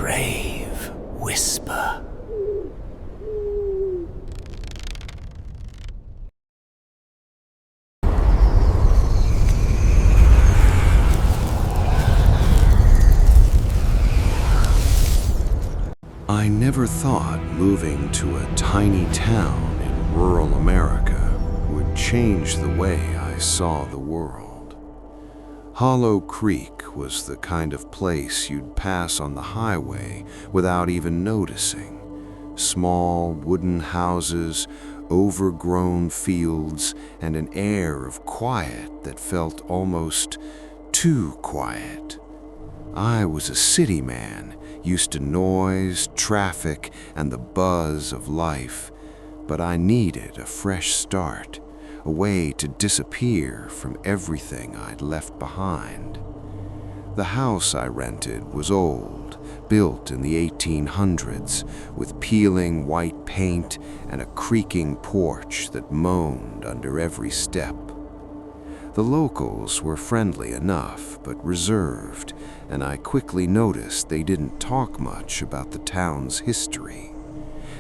grave whisper. I never thought moving to a tiny town in rural America would change the way I saw the world. Hollow Creek was the kind of place you'd pass on the highway without even noticing. Small wooden houses, overgrown fields, and an air of quiet that felt almost too quiet. I was a city man, used to noise, traffic, and the buzz of life, but I needed a fresh start, a way to disappear from everything I'd left behind. The house I rented was old, built in the 1800s, with peeling white paint and a creaking porch that moaned under every step. The locals were friendly enough, but reserved, and I quickly noticed they didn't talk much about the town's history.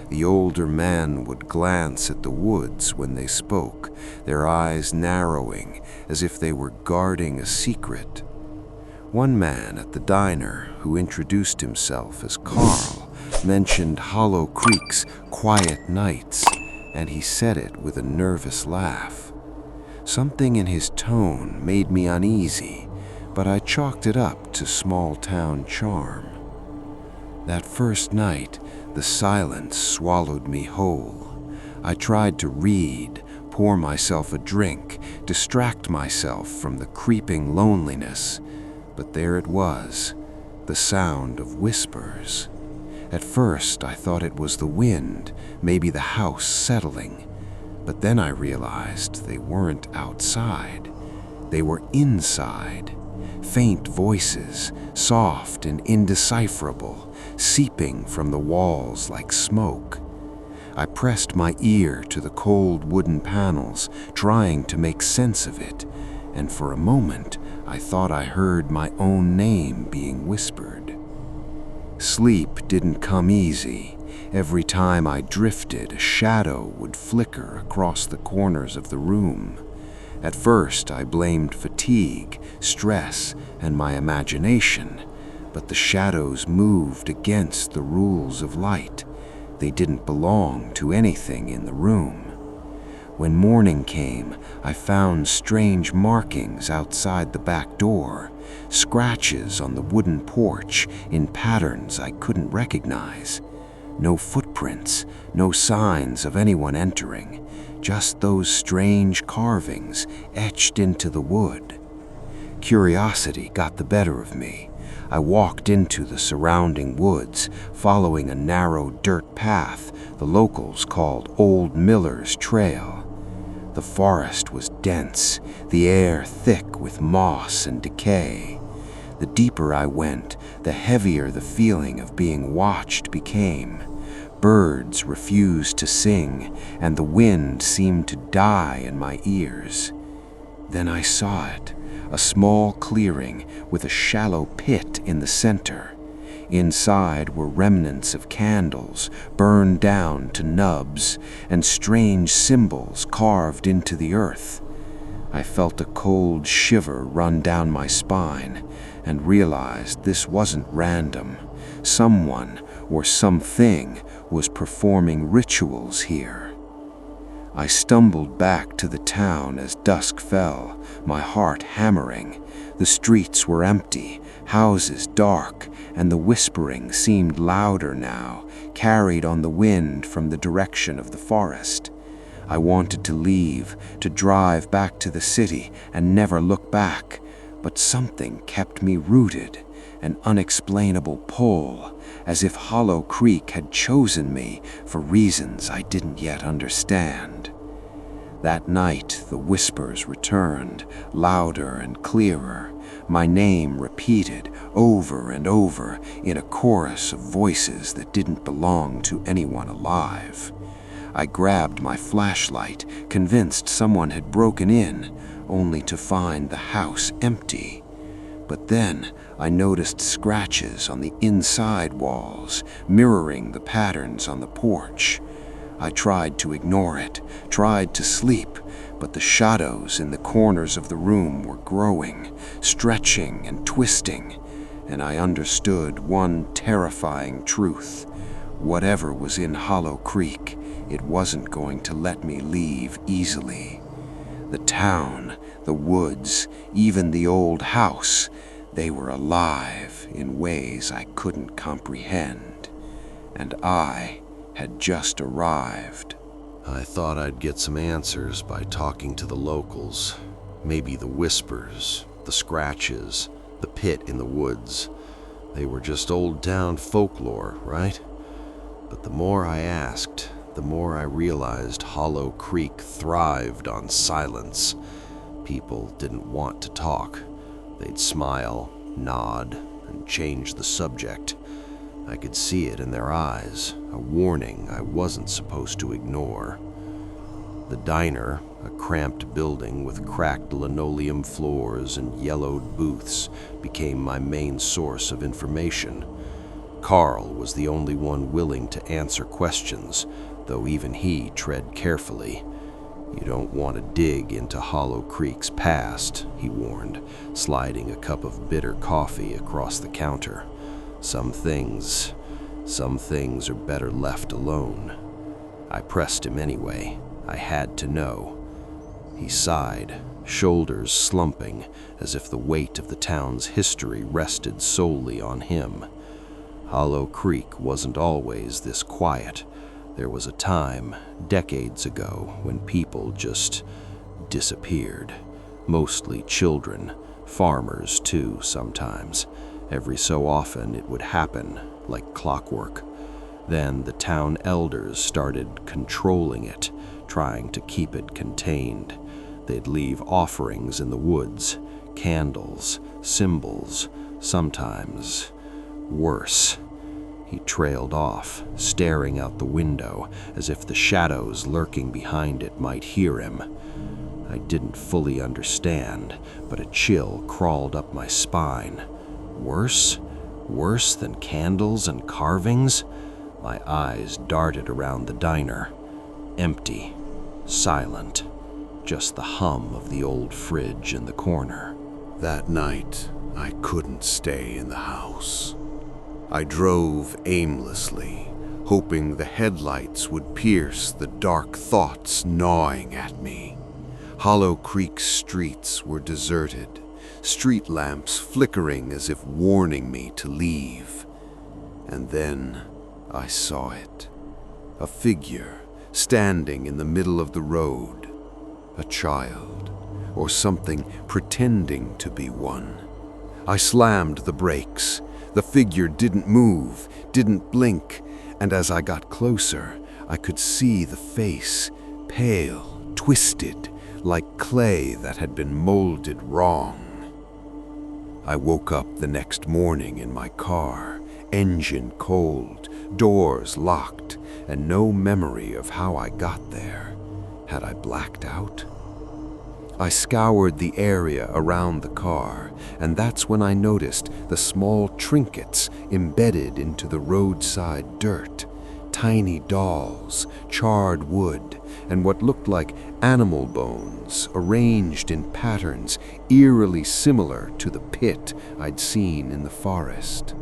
The older men would glance at the woods when they spoke, their eyes narrowing as if they were guarding a secret. One man at the diner, who introduced himself as Carl, mentioned Hollow Creek's quiet nights, and he said it with a nervous laugh. Something in his tone made me uneasy, but I chalked it up to small-town charm. That first night, the silence swallowed me whole. I tried to read, pour myself a drink, distract myself from the creeping loneliness, but there it was, the sound of whispers. At first, I thought it was the wind, maybe the house settling. But then I realized they weren't outside. They were inside. Faint voices, soft and indecipherable, seeping from the walls like smoke. I pressed my ear to the cold wooden panels, trying to make sense of it, and for a moment I thought I heard my own name being whispered. Sleep didn't come easy. Every time I drifted, a shadow would flicker across the corners of the room. At first, I blamed fatigue, stress, and my imagination, but the shadows moved against the rules of light. They didn't belong to anything in the room. When morning came, I found strange markings outside the back door, scratches on the wooden porch in patterns I couldn't recognize. No footprints, no signs of anyone entering, just those strange carvings etched into the wood. Curiosity got the better of me. I walked into the surrounding woods, following a narrow dirt path the locals called Old Miller's Trail. The forest was dense, the air thick with moss and decay. The deeper I went, the heavier the feeling of being watched became. Birds refused to sing, and the wind seemed to die in my ears. Then I saw it, a small clearing with a shallow pit in the center. Inside were remnants of candles, burned down to nubs, and strange symbols carved into the earth. I felt a cold shiver run down my spine, and realized this wasn't random. Someone, or something, was performing rituals here. I stumbled back to the town as dusk fell, my heart hammering. The streets were empty, houses dark, and the whispering seemed louder now, carried on the wind from the direction of the forest. I wanted to leave, to drive back to the city and never look back, but something kept me rooted, an unexplainable pull, as if Hollow Creek had chosen me for reasons I didn't yet understand. That night, the whispers returned, louder and clearer, my name repeated over and over in a chorus of voices that didn't belong to anyone alive. I grabbed my flashlight, convinced someone had broken in, only to find the house empty. But then I noticed scratches on the inside walls, mirroring the patterns on the porch. I tried to ignore it, tried to sleep, but the shadows in the corners of the room were growing, stretching and twisting, and I understood one terrifying truth. Whatever was in Hollow Creek, it wasn't going to let me leave easily. The town, the woods, even the old house, they were alive in ways I couldn't comprehend. And I had just arrived. I thought I'd get some answers by talking to the locals. Maybe the whispers, the scratches, the pit in the woods. They were just old town folklore, right? But the more I asked, the more I realized Hollow Creek thrived on silence. People didn't want to talk. They'd smile, nod, and change the subject. I could see it in their eyes, a warning I wasn't supposed to ignore. The diner, a cramped building with cracked linoleum floors and yellowed booths, became my main source of information. Carl was the only one willing to answer questions, though even he tread carefully. You don't want to dig into Hollow Creek's past, he warned, sliding a cup of bitter coffee across the counter. Some things are better left alone. I pressed him anyway. I had to know. He sighed, shoulders slumping, as if the weight of the town's history rested solely on him. Hollow Creek wasn't always this quiet. There was a time, decades ago, when people just disappeared. Mostly children, farmers too sometimes. Every so often it would happen, like clockwork. Then the town elders started controlling it, trying to keep it contained. They'd leave offerings in the woods, candles, symbols, sometimes worse. He trailed off, staring out the window, as if the shadows lurking behind it might hear him. I didn't fully understand, but a chill crawled up my spine. Worse? Worse than candles and carvings? My eyes darted around the diner. Empty, silent, just the hum of the old fridge in the corner. That night, I couldn't stay in the house. I drove aimlessly, hoping the headlights would pierce the dark thoughts gnawing at me. Hollow Creek's streets were deserted, street lamps flickering as if warning me to leave. And then I saw it. A figure standing in the middle of the road. A child, or something pretending to be one. I slammed the brakes. The figure didn't move, didn't blink, and as I got closer, I could see the face, pale, twisted, like clay that had been molded wrong. I woke up the next morning in my car, engine cold, doors locked, and no memory of how I got there. Had I blacked out? I scoured the area around the car, and that's when I noticed the small trinkets embedded into the roadside dirt. Tiny dolls, charred wood, and what looked like animal bones arranged in patterns eerily similar to the pit I'd seen in the forest.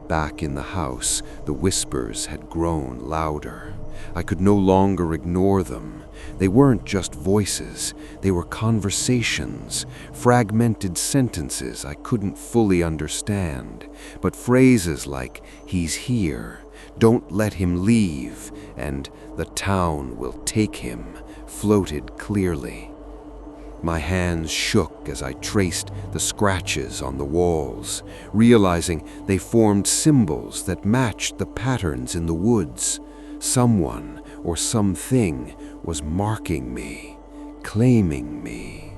Back in the house, the whispers had grown louder. I could no longer ignore them. They weren't just voices, they were conversations, fragmented sentences I couldn't fully understand, but phrases like, "He's here," "Don't let him leave," and "The town will take him," floated clearly. My hands shook as I traced the scratches on the walls, realizing they formed symbols that matched the patterns in the woods. Someone or something was marking me, claiming me.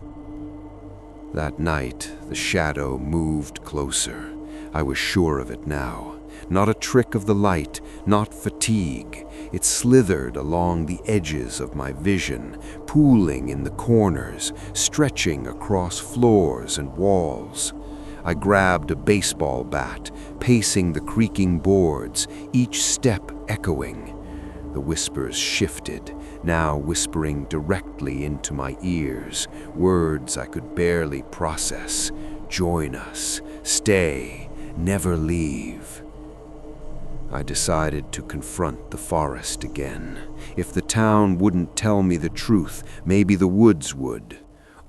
That night, the shadow moved closer. I was sure of it now. Not a trick of the light, not fatigue. It slithered along the edges of my vision, pooling in the corners, stretching across floors and walls. I grabbed a baseball bat, pacing the creaking boards, each step echoing. The whispers shifted, now whispering directly into my ears, words I could barely process. Join us, stay, never leave. I decided to confront the forest again. If the town wouldn't tell me the truth, maybe the woods would.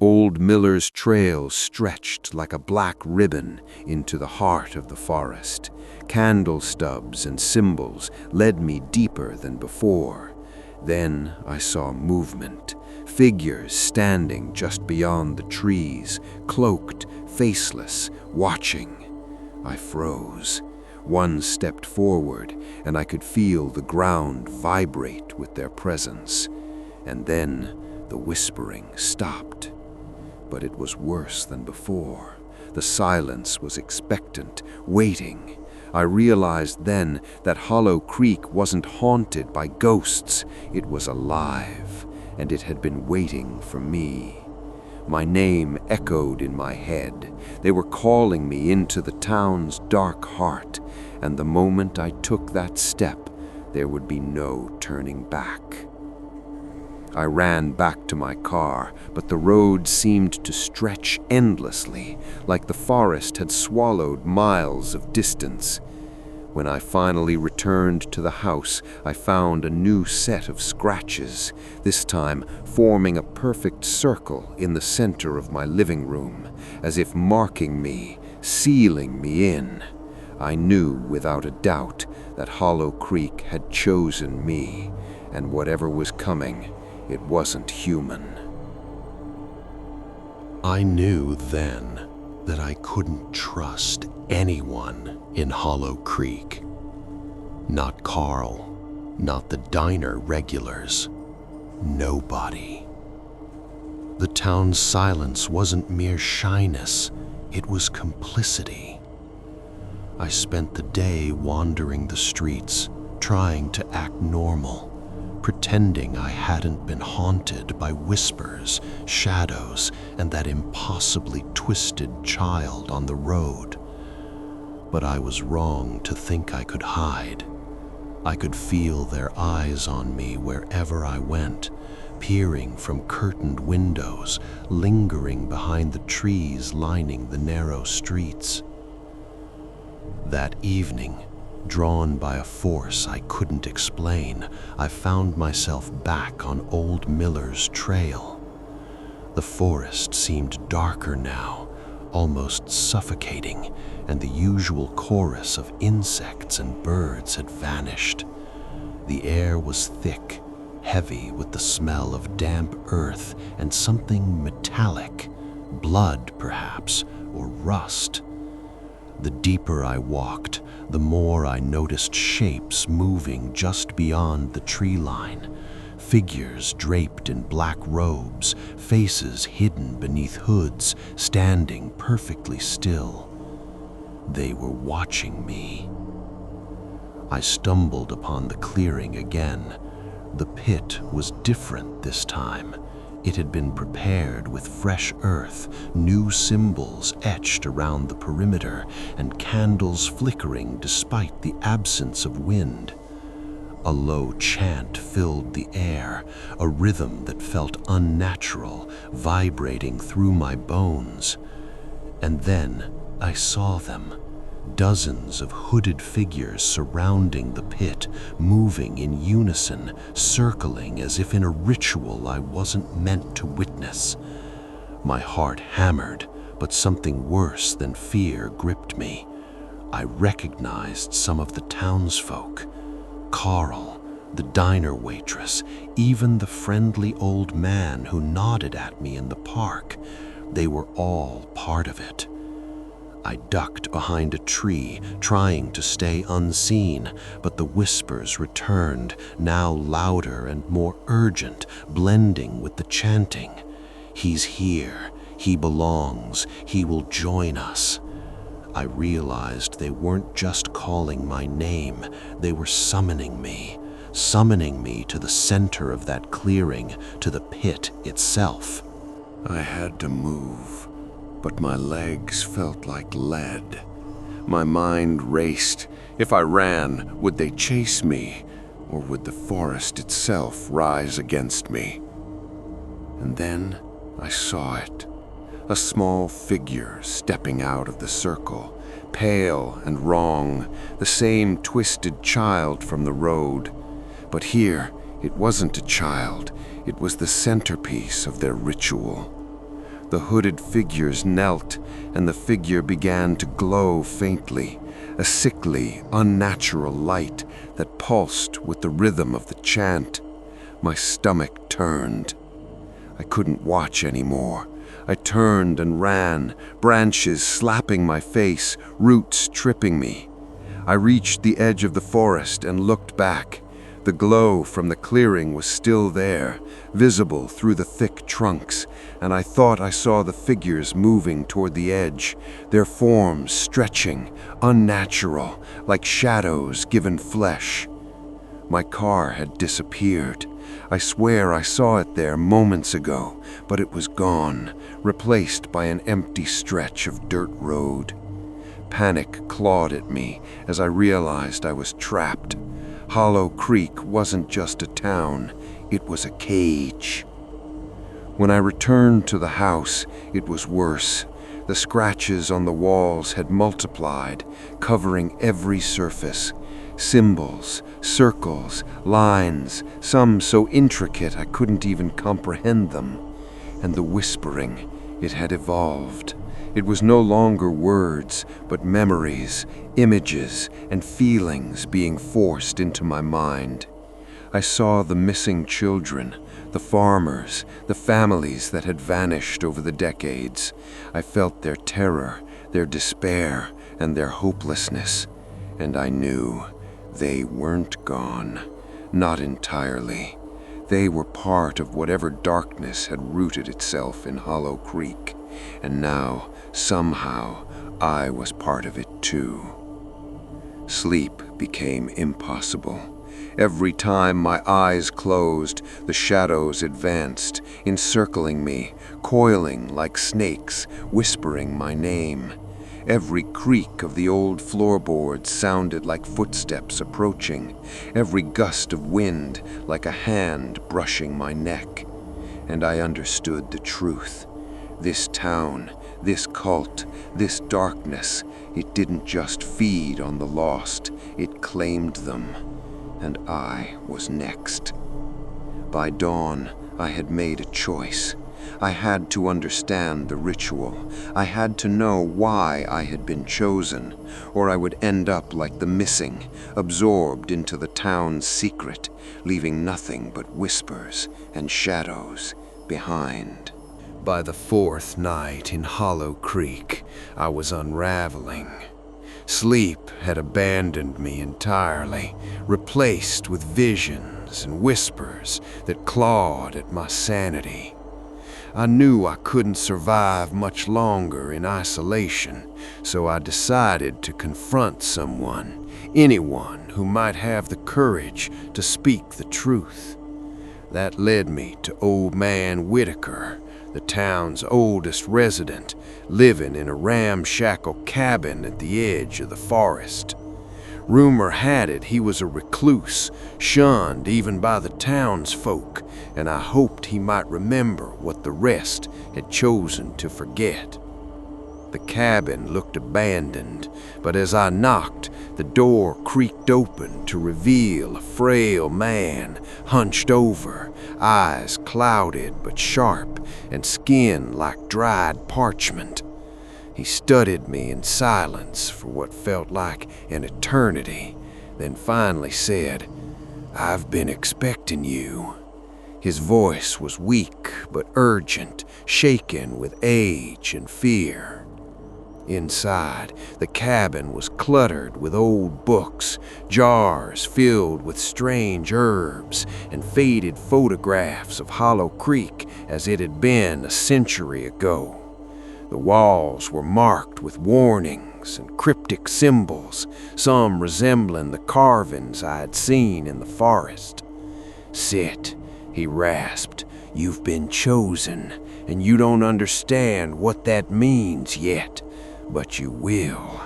Old Miller's trail stretched like a black ribbon into the heart of the forest. Candle stubs and symbols led me deeper than before. Then I saw movement, figures standing just beyond the trees, cloaked, faceless, watching. I froze. One stepped forward, and I could feel the ground vibrate with their presence. And then the whispering stopped. But it was worse than before. The silence was expectant, waiting. I realized then that Hollow Creek wasn't haunted by ghosts. It was alive, and it had been waiting for me. My name echoed in my head. They were calling me into the town's dark heart, and the moment I took that step, there would be no turning back. I ran back to my car, but the road seemed to stretch endlessly, like the forest had swallowed miles of distance. When I finally returned to the house, I found a new set of scratches, this time forming a perfect circle in the center of my living room, as if marking me, sealing me in. I knew without a doubt that Hollow Creek had chosen me, and whatever was coming, it wasn't human. I knew then that I couldn't trust anyone in Hollow Creek. Not Carl, not the diner regulars, nobody. The town's silence wasn't mere shyness, it was complicity. I spent the day wandering the streets, trying to act normal, pretending I hadn't been haunted by whispers, shadows, and that impossibly twisted child on the road. But I was wrong to think I could hide. I could feel their eyes on me wherever I went, peering from curtained windows, lingering behind the trees lining the narrow streets. That evening, drawn by a force I couldn't explain, I found myself back on Old Miller's trail. The forest seemed darker now, almost suffocating, and the usual chorus of insects and birds had vanished. The air was thick, heavy with the smell of damp earth and something metallic, blood perhaps, or rust. The deeper I walked, the more I noticed shapes moving just beyond the tree line. Figures draped in black robes, faces hidden beneath hoods, standing perfectly still. They were watching me. I stumbled upon the clearing again. The pit was different this time. It had been prepared with fresh earth, new symbols etched around the perimeter, and candles flickering despite the absence of wind. A low chant filled the air, a rhythm that felt unnatural, vibrating through my bones. And then I saw them. Dozens of hooded figures surrounding the pit, moving in unison, circling as if in a ritual I wasn't meant to witness. My heart hammered, but something worse than fear gripped me. I recognized some of the townsfolk. Carl, the diner waitress, even the friendly old man who nodded at me in the park. They were all part of it. I ducked behind a tree, trying to stay unseen, but the whispers returned, now louder and more urgent, blending with the chanting. He's here, he belongs, he will join us. I realized they weren't just calling my name, they were summoning me to the center of that clearing, to the pit itself. I had to move. but my legs felt like lead. My mind raced. If I ran, would they chase me, or would the forest itself rise against me? And then I saw it. A small figure stepping out of the circle, pale and wrong, the same twisted child from the road. But here, it wasn't a child, it was the centerpiece of their ritual. The hooded figures knelt, and the figure began to glow faintly, a sickly, unnatural light that pulsed with the rhythm of the chant. My stomach turned. I couldn't watch anymore. I turned and ran, branches slapping my face, roots tripping me. I reached the edge of the forest and looked back. The glow from the clearing was still there, visible through the thick trunks, and I thought I saw the figures moving toward the edge, their forms stretching, unnatural, like shadows given flesh. My car had disappeared. I swear I saw it there moments ago, but it was gone, replaced by an empty stretch of dirt road. Panic clawed at me as I realized I was trapped. Hollow Creek wasn't just a town, it was a cage. When I returned to the house, it was worse. The scratches on the walls had multiplied, covering every surface. Symbols, circles, lines, some so intricate I couldn't even comprehend them. And the whispering, it had evolved. It was no longer words, but memories, images, and feelings being forced into my mind. I saw the missing children, the farmers, the families that had vanished over the decades. I felt their terror, their despair, and their hopelessness. And I knew they weren't gone, not entirely. They were part of whatever darkness had rooted itself in Hollow Creek, and now, somehow, I was part of it too. Sleep became impossible. Every time my eyes closed, the shadows advanced, encircling me, coiling like snakes, whispering my name. Every creak of the old floorboards sounded like footsteps approaching, every gust of wind like a hand brushing my neck. And I understood the truth. This town, this cult, this darkness, it didn't just feed on the lost, it claimed them. And I was next. By dawn, I had made a choice. I had to understand the ritual. I had to know why I had been chosen, or I would end up like the missing, absorbed into the town's secret, leaving nothing but whispers and shadows behind. By the fourth night in Hollow Creek, I was unraveling. Sleep had abandoned me entirely, replaced with visions and whispers that clawed at my sanity. I knew I couldn't survive much longer in isolation, so I decided to confront someone, anyone who might have the courage to speak the truth. That led me to Old Man Whitaker, the town's oldest resident, living in a ramshackle cabin at the edge of the forest. Rumor had it he was a recluse, shunned even by the townsfolk, and I hoped he might remember what the rest had chosen to forget. The cabin looked abandoned, but as I knocked, the door creaked open to reveal a frail man, hunched over, eyes clouded but sharp, and skin like dried parchment. He studied me in silence for what felt like an eternity, then finally said, "I've been expecting you." His voice was weak but urgent, shaken with age and fear. Inside, the cabin was cluttered with old books, jars filled with strange herbs, and faded photographs of Hollow Creek as it had been a century ago. The walls were marked with warnings and cryptic symbols, some resembling the carvings I had seen in the forest. "Sit," he rasped. You've been chosen, and you don't understand what that means yet, but you will."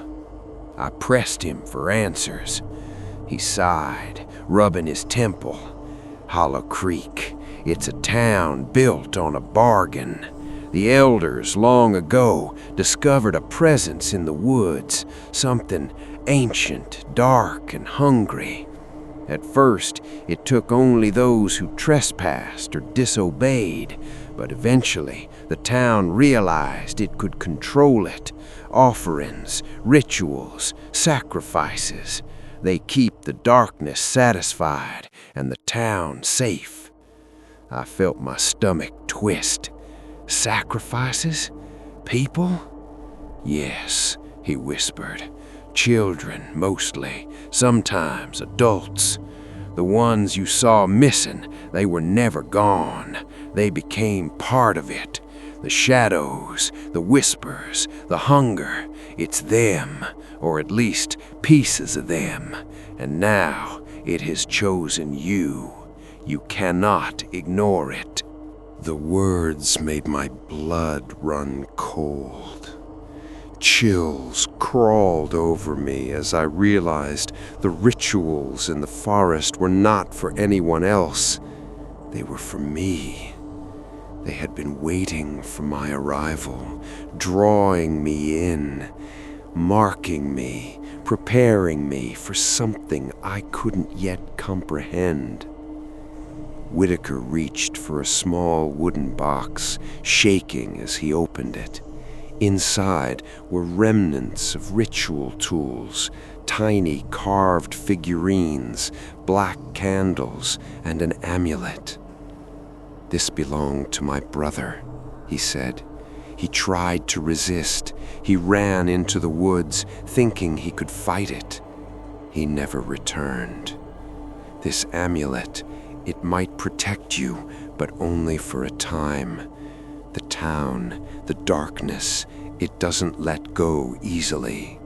I pressed him for answers. He sighed, rubbing his temple. "Hollow Creek, it's a town built on a bargain. The elders long ago discovered a presence in the woods, something ancient, dark, and hungry. At first, it took only those who trespassed or disobeyed, but eventually the town realized it could control it. Offerings, rituals, sacrifices. They keep the darkness satisfied and the town safe." I felt my stomach twist. "Sacrifices? People?" "Yes," he whispered. "Children, mostly. Sometimes adults. The ones you saw missing, they were never gone. They became part of it. The shadows, the whispers, the hunger. It's them, or at least pieces of them. And now it has chosen you. You cannot ignore it." The words made my blood run cold. Chills crawled over me as I realized the rituals in the forest were not for anyone else. They were for me. They had been waiting for my arrival, drawing me in, marking me, preparing me for something I couldn't yet comprehend. Whitaker reached for a small wooden box, shaking as he opened it. Inside were remnants of ritual tools, tiny carved figurines, black candles, and an amulet. "This belonged to my brother," he said. He tried to resist. He ran into the woods, thinking he could fight it. He never returned. "This amulet, it might protect you, but only for a time. The town, the darkness, it doesn't let go easily."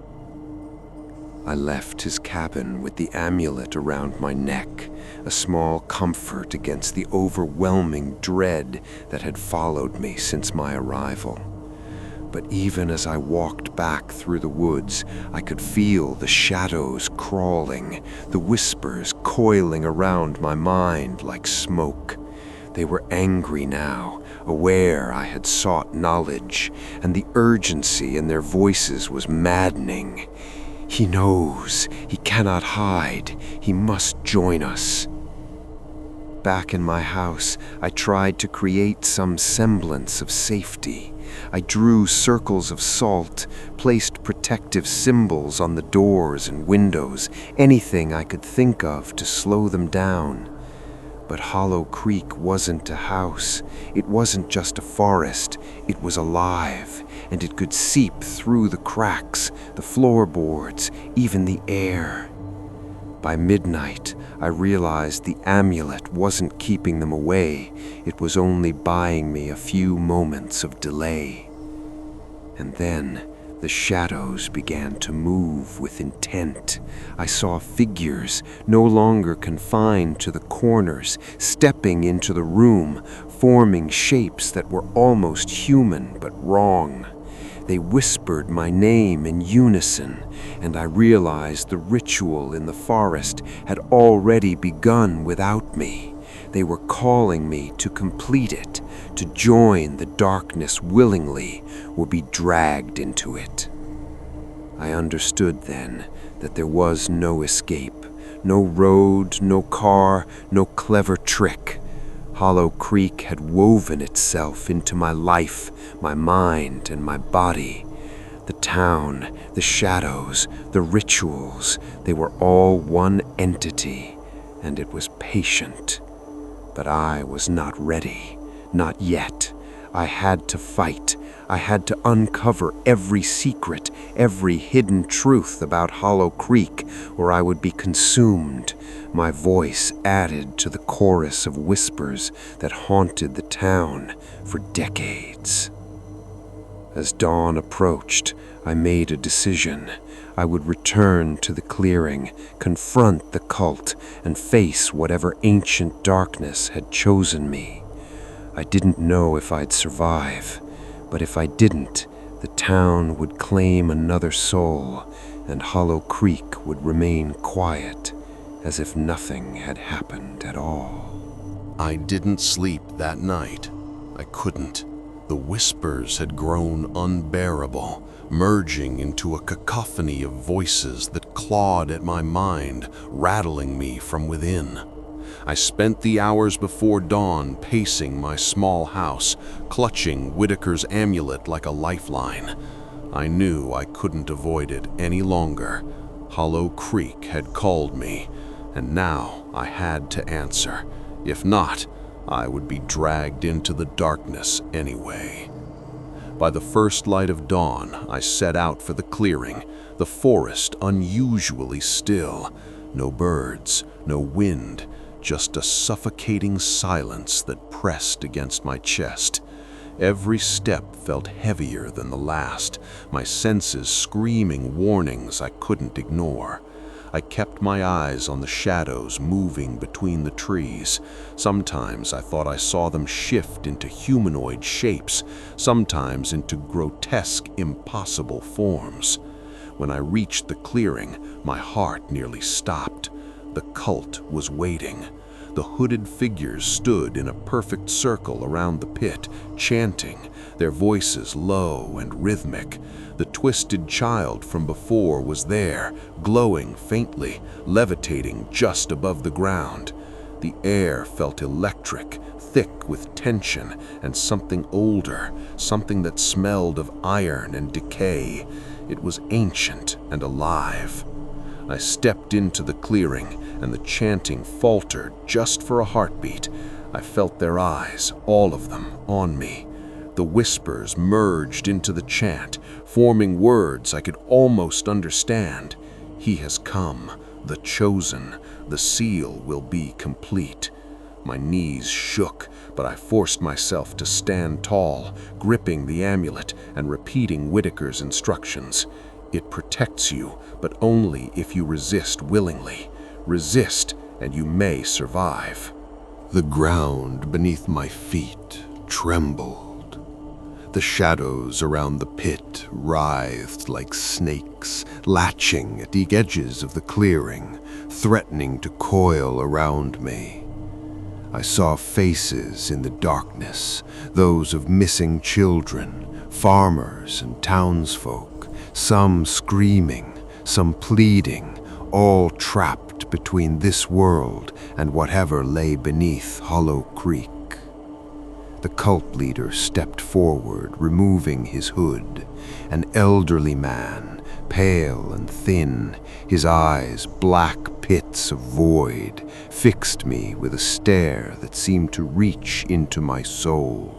I left his cabin with the amulet around my neck, a small comfort against the overwhelming dread that had followed me since my arrival. But even as I walked back through the woods, I could feel the shadows crawling, the whispers coiling around my mind like smoke. They were angry now, aware I had sought knowledge, and the urgency in their voices was maddening. "He knows. He cannot hide. He must join us." Back in my house, I tried to create some semblance of safety. I drew circles of salt, placed protective symbols on the doors and windows, anything I could think of to slow them down. But Hollow Creek wasn't a house. It wasn't just a forest. It was alive, and it could seep through the cracks, the floorboards, even the air. By midnight, I realized the amulet wasn't keeping them away. It was only buying me a few moments of delay. And then the shadows began to move with intent. I saw figures, no longer confined to the corners, stepping into the room, forming shapes that were almost human but wrong. They whispered my name in unison, and I realized the ritual in the forest had already begun without me. They were calling me to complete it, to join the darkness willingly, or be dragged into it. I understood then that there was no escape, no road, no car, no clever trick. Hollow Creek had woven itself into my life, my mind, and my body. The town, the shadows, the rituals, they were all one entity, and it was patient. But I was not ready, not yet. I had to fight. I had to uncover every secret, every hidden truth about Hollow Creek, or I would be consumed, my voice added to the chorus of whispers that haunted the town for decades. As dawn approached, I made a decision. I would return to the clearing, confront the cult, and face whatever ancient darkness had chosen me. I didn't know if I'd survive, but if I didn't, the town would claim another soul, and Hollow Creek would remain quiet, as if nothing had happened at all. I didn't sleep that night. I couldn't. The whispers had grown unbearable, merging into a cacophony of voices that clawed at my mind, rattling me from within. I spent the hours before dawn pacing my small house, clutching Whitaker's amulet like a lifeline. I knew I couldn't avoid it any longer. Hollow Creek had called me, and now I had to answer. If not, I would be dragged into the darkness anyway. By the first light of dawn, I set out for the clearing, the forest unusually still. No birds, no wind, just a suffocating silence that pressed against my chest. Every step felt heavier than the last, my senses screaming warnings I couldn't ignore. I kept my eyes on the shadows moving between the trees. Sometimes I thought I saw them shift into humanoid shapes, sometimes into grotesque, impossible forms. When I reached the clearing, my heart nearly stopped. The cult was waiting. The hooded figures stood in a perfect circle around the pit, chanting, their voices low and rhythmic. The twisted child from before was there, glowing faintly, levitating just above the ground. The air felt electric, thick with tension, and something older, something that smelled of iron and decay. It was ancient and alive. I stepped into the clearing, and the chanting faltered just for a heartbeat. I felt their eyes, all of them, on me. The whispers merged into the chant, forming words I could almost understand. He has come, the chosen, the seal will be complete. My knees shook, but I forced myself to stand tall, gripping the amulet and repeating Whitaker's instructions. It protects you, but only if you resist willingly. Resist, and you may survive. The ground beneath my feet trembled. The shadows around the pit writhed like snakes, latching at the edges of the clearing, threatening to coil around me. I saw faces in the darkness, those of missing children, farmers and townsfolk, some screaming, some pleading, all trapped between this world and whatever lay beneath Hollow Creek. The cult leader stepped forward, removing his hood. An elderly man, pale and thin, his eyes black pits of void, fixed me with a stare that seemed to reach into my soul.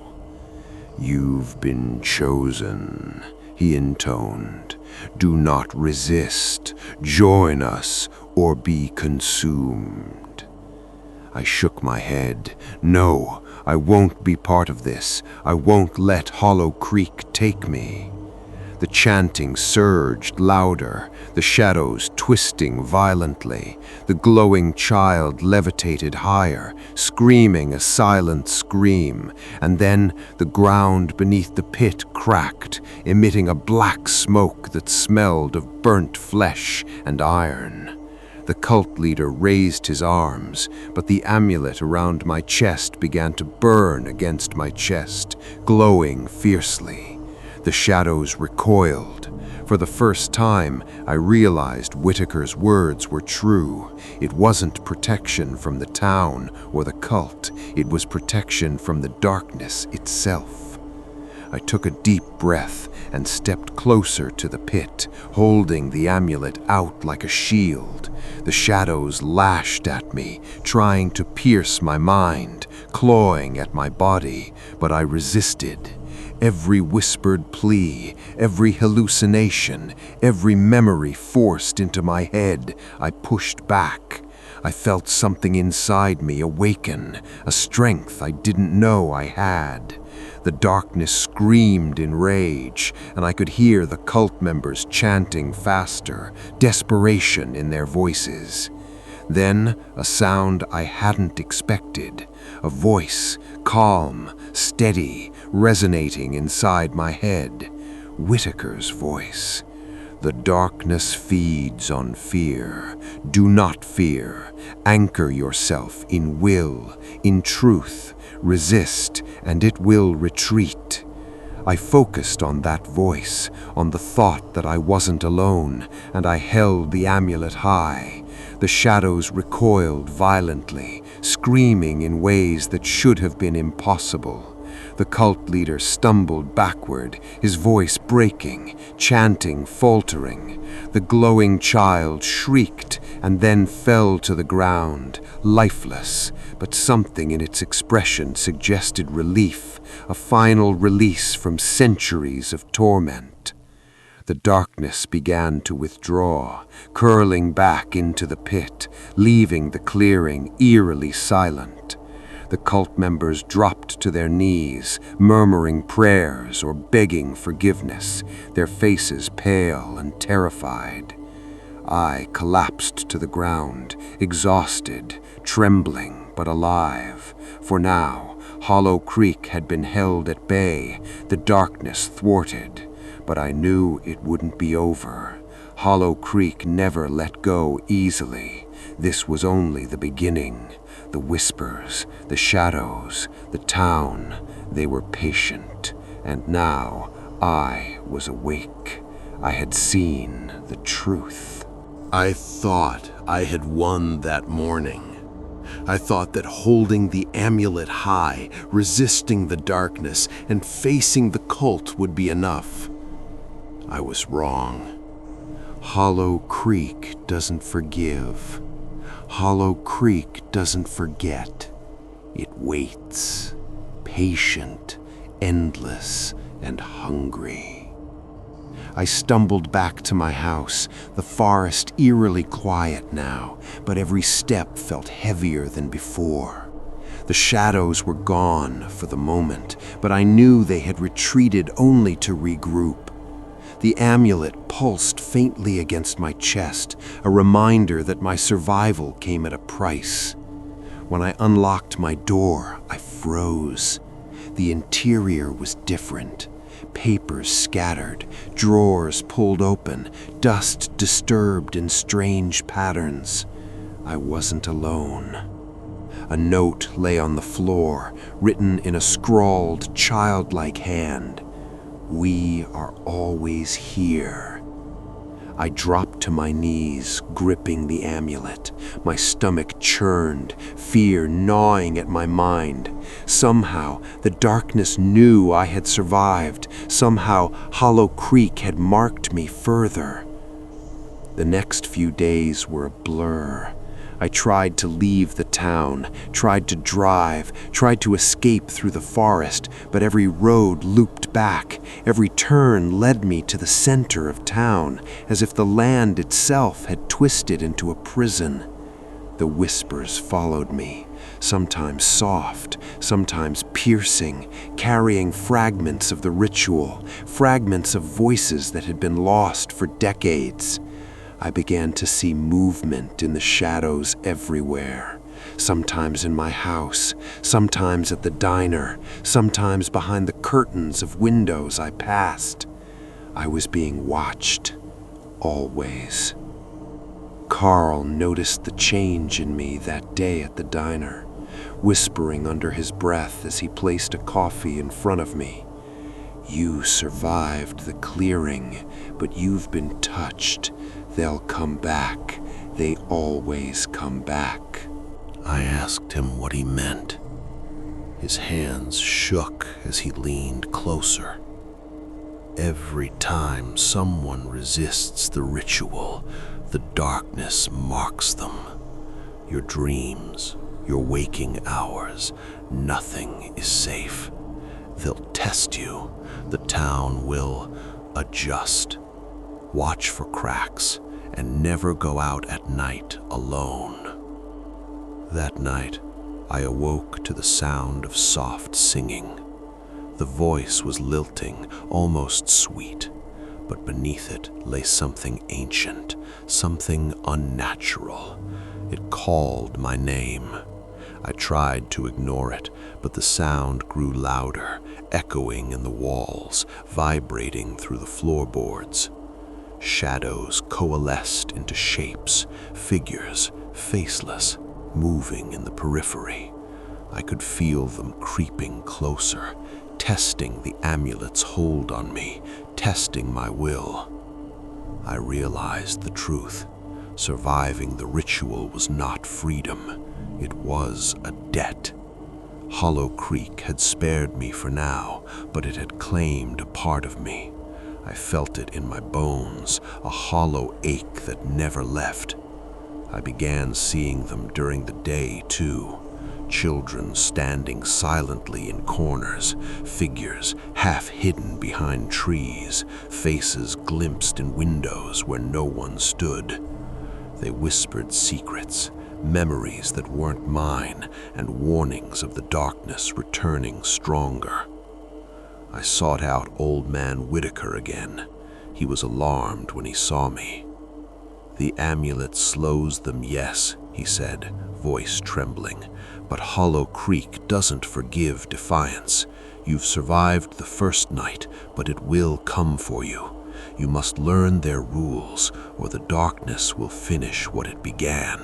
"You've been chosen," he intoned. "Do not resist. Join us or be consumed." I shook my head. No, I won't be part of this. I won't let Hollow Creek take me. The chanting surged louder, the shadows twisting violently. The glowing child levitated higher, screaming a silent scream, and then the ground beneath the pit cracked, emitting a black smoke that smelled of burnt flesh and iron. The cult leader raised his arms, but the amulet around my chest began to burn against my chest, glowing fiercely. The shadows recoiled. For the first time, I realized Whitaker's words were true. It wasn't protection from the town or the cult. It was protection from the darkness itself. I took a deep breath and stepped closer to the pit, holding the amulet out like a shield. The shadows lashed at me, trying to pierce my mind, clawing at my body, but I resisted. Every whispered plea, every hallucination, every memory forced into my head, I pushed back. I felt something inside me awaken, a strength I didn't know I had. The darkness screamed in rage, and I could hear the cult members chanting faster, desperation in their voices. Then a sound I hadn't expected, a voice, calm, steady, resonating inside my head. Whitaker's voice. The darkness feeds on fear. Do not fear. Anchor yourself in will, in truth. Resist, and it will retreat. I focused on that voice, on the thought that I wasn't alone, and I held the amulet high. The shadows recoiled violently, screaming in ways that should have been impossible. The cult leader stumbled backward, his voice breaking, chanting, faltering. The glowing child shrieked and then fell to the ground, lifeless, but something in its expression suggested relief, a final release from centuries of torment. The darkness began to withdraw, curling back into the pit, leaving the clearing eerily silent. The cult members dropped to their knees, murmuring prayers or begging forgiveness, their faces pale and terrified. I collapsed to the ground, exhausted, trembling but alive. For now, Hollow Creek had been held at bay, the darkness thwarted. But I knew it wouldn't be over. Hollow Creek never let go easily. This was only the beginning. The whispers, the shadows, the town, they were patient. And now I was awake. I had seen the truth. I thought I had won that morning. I thought that holding the amulet high, resisting the darkness, and facing the cult would be enough. I was wrong. Hollow Creek doesn't forgive. Hollow Creek doesn't forget. It waits, patient, endless, and hungry. I stumbled back to my house, the forest eerily quiet now, but every step felt heavier than before. The shadows were gone for the moment, but I knew they had retreated only to regroup. The amulet pulsed faintly against my chest, a reminder that my survival came at a price. When I unlocked my door, I froze. The interior was different. Papers scattered, drawers pulled open, dust disturbed in strange patterns. I wasn't alone. A note lay on the floor, written in a scrawled, childlike hand. We are always here. I dropped to my knees, gripping the amulet. My stomach churned, fear gnawing at my mind. Somehow, the darkness knew I had survived. Somehow, Hollow Creek had marked me further. The next few days were a blur. I tried to leave the town, tried to drive, tried to escape through the forest, but every road looped back. Every turn led me to the center of town, as if the land itself had twisted into a prison. The whispers followed me, sometimes soft, sometimes piercing, carrying fragments of the ritual, fragments of voices that had been lost for decades. I began to see movement in the shadows everywhere, sometimes in my house, sometimes at the diner, sometimes behind the curtains of windows I passed. I was being watched, always. Carl noticed the change in me that day at the diner, whispering under his breath as he placed a coffee in front of me. You survived the clearing, but you've been touched. They'll come back. They always come back. I asked him what he meant. His hands shook as he leaned closer. Every time someone resists the ritual, the darkness marks them. Your dreams, your waking hours, nothing is safe. They'll test you. The town will adjust. Watch for cracks and never go out at night alone. That night, I awoke to the sound of soft singing. The voice was lilting, almost sweet, but beneath it lay something ancient, something unnatural. It called my name. I tried to ignore it, but the sound grew louder, echoing in the walls, vibrating through the floorboards. Shadows coalesced into shapes, figures, faceless, moving in the periphery. I could feel them creeping closer, testing the amulet's hold on me, testing my will. I realized the truth. Surviving the ritual was not freedom. It was a debt. Hollow Creek had spared me for now, but it had claimed a part of me. I felt it in my bones, a hollow ache that never left. I began seeing them during the day, too. Children standing silently in corners, figures half hidden behind trees, faces glimpsed in windows where no one stood. They whispered secrets, memories that weren't mine, and warnings of the darkness returning stronger. I sought out Old Man Whitaker again. He was alarmed when he saw me. "The amulet slows them, yes," he said, voice trembling. "But Hollow Creek doesn't forgive defiance. You've survived the first night, but it will come for you. You must learn their rules, or the darkness will finish what it began."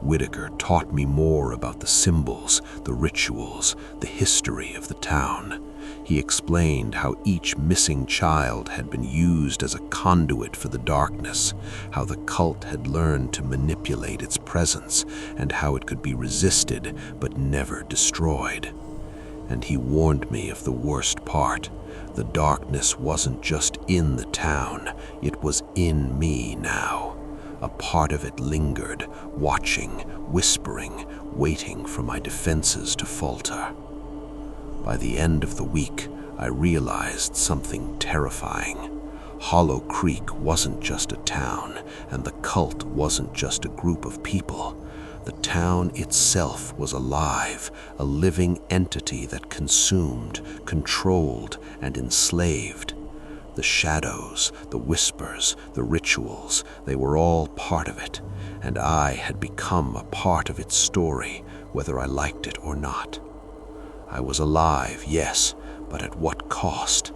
Whitaker taught me more about the symbols, the rituals, the history of the town. He explained how each missing child had been used as a conduit for the darkness, how the cult had learned to manipulate its presence, and how it could be resisted but never destroyed. And he warned me of the worst part. The darkness wasn't just in the town, it was in me now. A part of it lingered, watching, whispering, waiting for my defenses to falter. By the end of the week, I realized something terrifying. Hollow Creek wasn't just a town, and the cult wasn't just a group of people. The town itself was alive, a living entity that consumed, controlled, and enslaved. The shadows, the whispers, the rituals, they were all part of it, and I had become a part of its story, whether I liked it or not. I was alive, yes, but at what cost?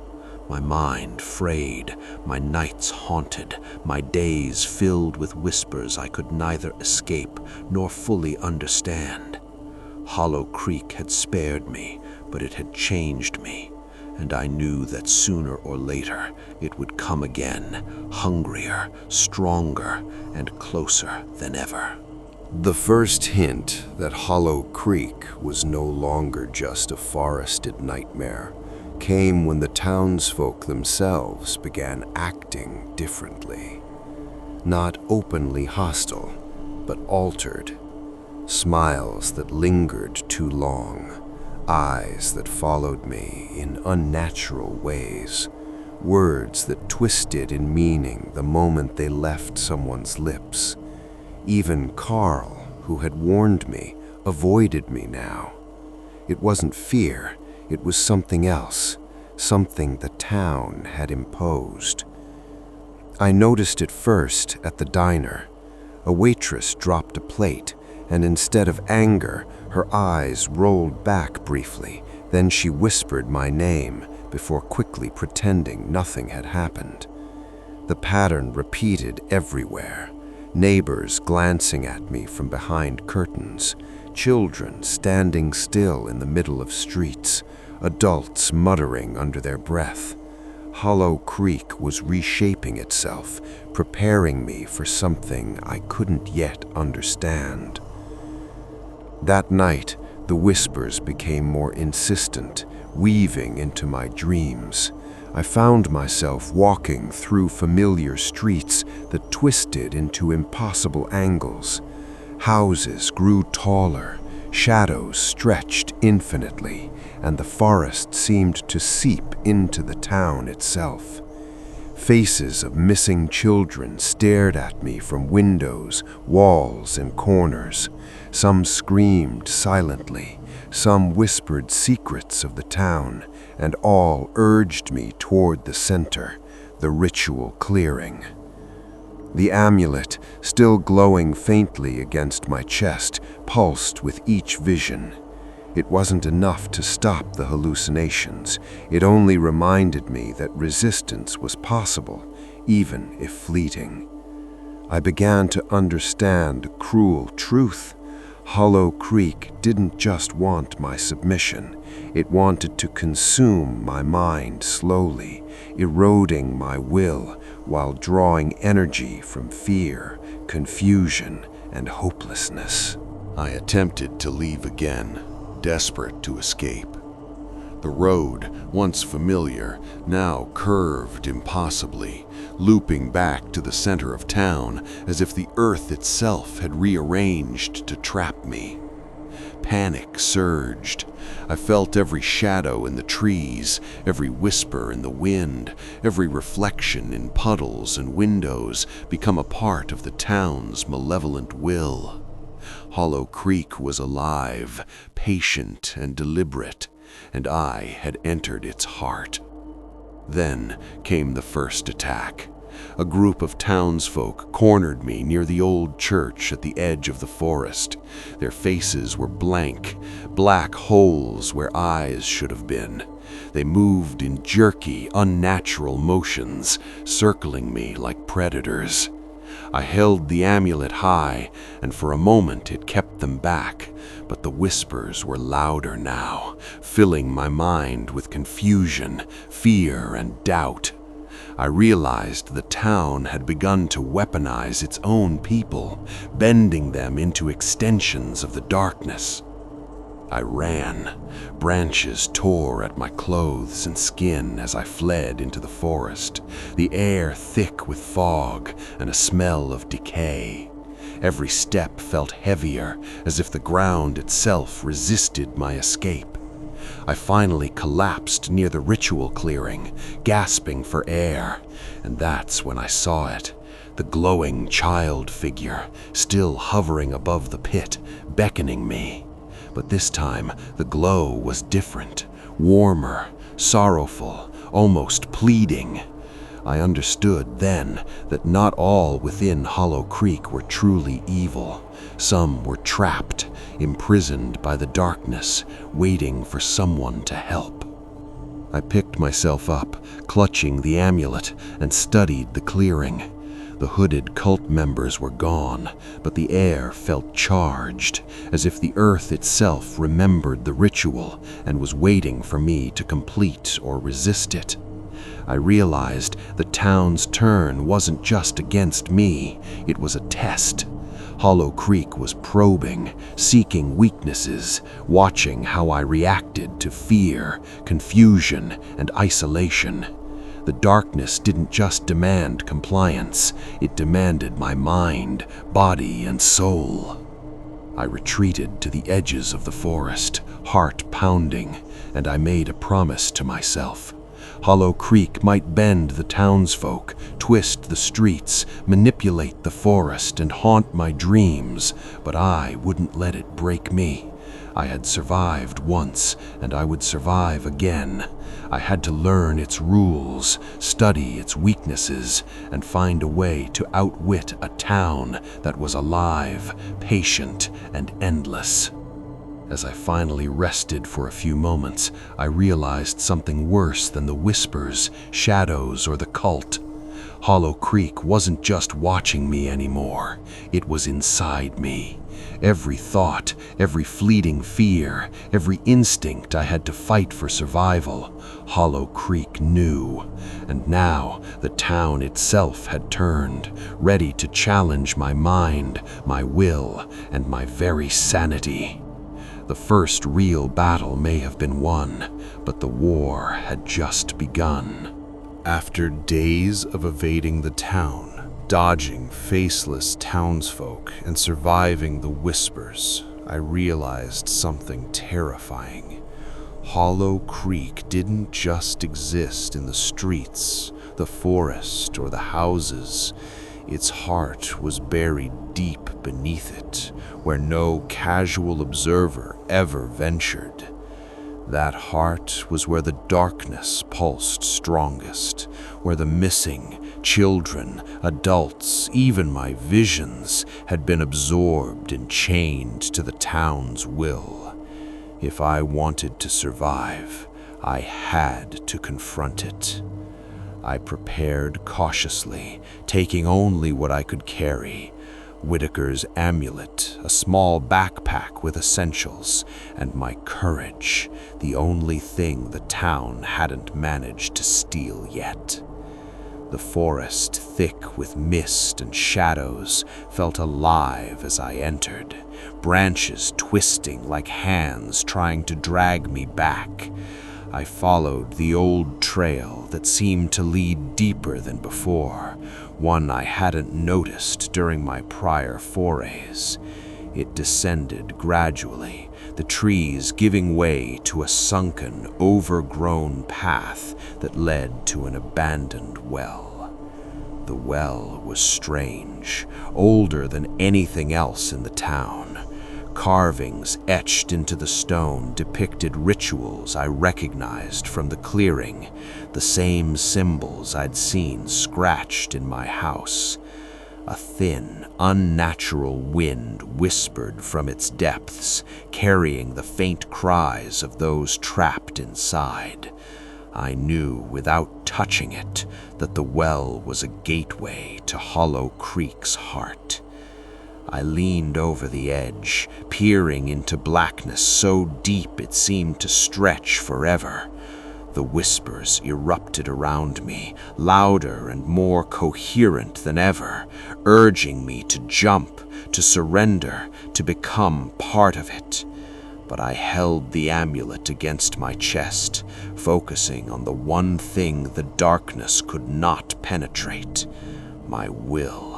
My mind frayed, my nights haunted, my days filled with whispers I could neither escape nor fully understand. Hollow Creek had spared me, but it had changed me, and I knew that sooner or later it would come again, hungrier, stronger, and closer than ever. The first hint that Hollow Creek was no longer just a forested nightmare came when the townsfolk themselves began acting differently. Not openly hostile, but altered. Smiles that lingered too long, eyes that followed me in unnatural ways, words that twisted in meaning the moment they left someone's lips. Even Carl, who had warned me, avoided me now. It wasn't fear, it was something else, something the town had imposed. I noticed it first at the diner. A waitress dropped a plate, and instead of anger, her eyes rolled back briefly. Then she whispered my name before quickly pretending nothing had happened. The pattern repeated everywhere. Neighbors glancing at me from behind curtains, children standing still in the middle of streets, adults muttering under their breath. Hollow Creek was reshaping itself, preparing me for something I couldn't yet understand. That night, the whispers became more insistent, weaving into my dreams. I found myself walking through familiar streets that twisted into impossible angles. Houses grew taller, shadows stretched infinitely, and the forest seemed to seep into the town itself. Faces of missing children stared at me from windows, walls, and corners. Some screamed silently, some whispered secrets of the town, and all urged me toward the center, the ritual clearing. The amulet, still glowing faintly against my chest, pulsed with each vision. It wasn't enough to stop the hallucinations. It only reminded me that resistance was possible, even if fleeting. I began to understand a cruel truth. Hollow Creek didn't just want my submission. It wanted to consume my mind slowly, eroding my will while drawing energy from fear, confusion, and hopelessness. I attempted to leave again, desperate to escape. The road, once familiar, now curved impossibly, looping back to the center of town as if the earth itself had rearranged to trap me. Panic surged. I felt every shadow in the trees, every whisper in the wind, every reflection in puddles and windows become a part of the town's malevolent will. Hollow Creek was alive, patient and deliberate, and I had entered its heart. Then came the first attack. A group of townsfolk cornered me near the old church at the edge of the forest. Their faces were blank, black holes where eyes should have been. They moved in jerky, unnatural motions, circling me like predators. I held the amulet high, and for a moment it kept them back, but the whispers were louder now, filling my mind with confusion, fear, and doubt. I realized the town had begun to weaponize its own people, bending them into extensions of the darkness. I ran. Branches tore at my clothes and skin as I fled into the forest, the air thick with fog and a smell of decay. Every step felt heavier, as if the ground itself resisted my escape. I finally collapsed near the ritual clearing, gasping for air, and that's when I saw it. The glowing child figure, still hovering above the pit, beckoning me. But this time, the glow was different, warmer, sorrowful, almost pleading. I understood then that not all within Hollow Creek were truly evil. Some were trapped, imprisoned by the darkness, waiting for someone to help. I picked myself up, clutching the amulet, and studied the clearing. The hooded cult members were gone, but the air felt charged, as if the earth itself remembered the ritual and was waiting for me to complete or resist it. I realized the town's turn wasn't just against me, it was a test. Hollow Creek was probing, seeking weaknesses, watching how I reacted to fear, confusion, and isolation. The darkness didn't just demand compliance, it demanded my mind, body, and soul. I retreated to the edges of the forest, heart pounding, and I made a promise to myself. Hollow Creek might bend the townsfolk, twist the streets, manipulate the forest, and haunt my dreams, but I wouldn't let it break me. I had survived once, and I would survive again. I had to learn its rules, study its weaknesses, and find a way to outwit a town that was alive, patient, and endless. As I finally rested for a few moments, I realized something worse than the whispers, shadows, or the cult. Hollow Creek wasn't just watching me anymore. It was inside me. Every thought, every fleeting fear, every instinct I had to fight for survival, Hollow Creek knew. And now the town itself had turned, ready to challenge my mind, my will, and my very sanity. The first real battle may have been won, but the war had just begun. After days of evading the town, dodging faceless townsfolk, and surviving the whispers, I realized something terrifying. Hollow Creek didn't just exist in the streets, the forest, or the houses. Its heart was buried deep beneath it, where no casual observer ever ventured. That heart was where the darkness pulsed strongest, where the missing, children, adults, even my visions had been absorbed and chained to the town's will. If I wanted to survive, I had to confront it. I prepared cautiously, taking only what I could carry: Whitaker's amulet, a small backpack with essentials, and my courage, the only thing the town hadn't managed to steal yet. The forest, thick with mist and shadows, felt alive as I entered, branches twisting like hands trying to drag me back. I followed the old trail that seemed to lead deeper than before, one I hadn't noticed during my prior forays. It descended gradually, the trees giving way to a sunken, overgrown path that led to an abandoned well. The well was strange, older than anything else in the town. Carvings etched into the stone depicted rituals I recognized from the clearing, the same symbols I'd seen scratched in my house. A thin, unnatural wind whispered from its depths, carrying the faint cries of those trapped inside. I knew without touching it that the well was a gateway to Hollow Creek's heart. I leaned over the edge, peering into blackness so deep it seemed to stretch forever. The whispers erupted around me, louder and more coherent than ever, urging me to jump, to surrender, to become part of it. But I held the amulet against my chest, focusing on the one thing the darkness could not penetrate: my will.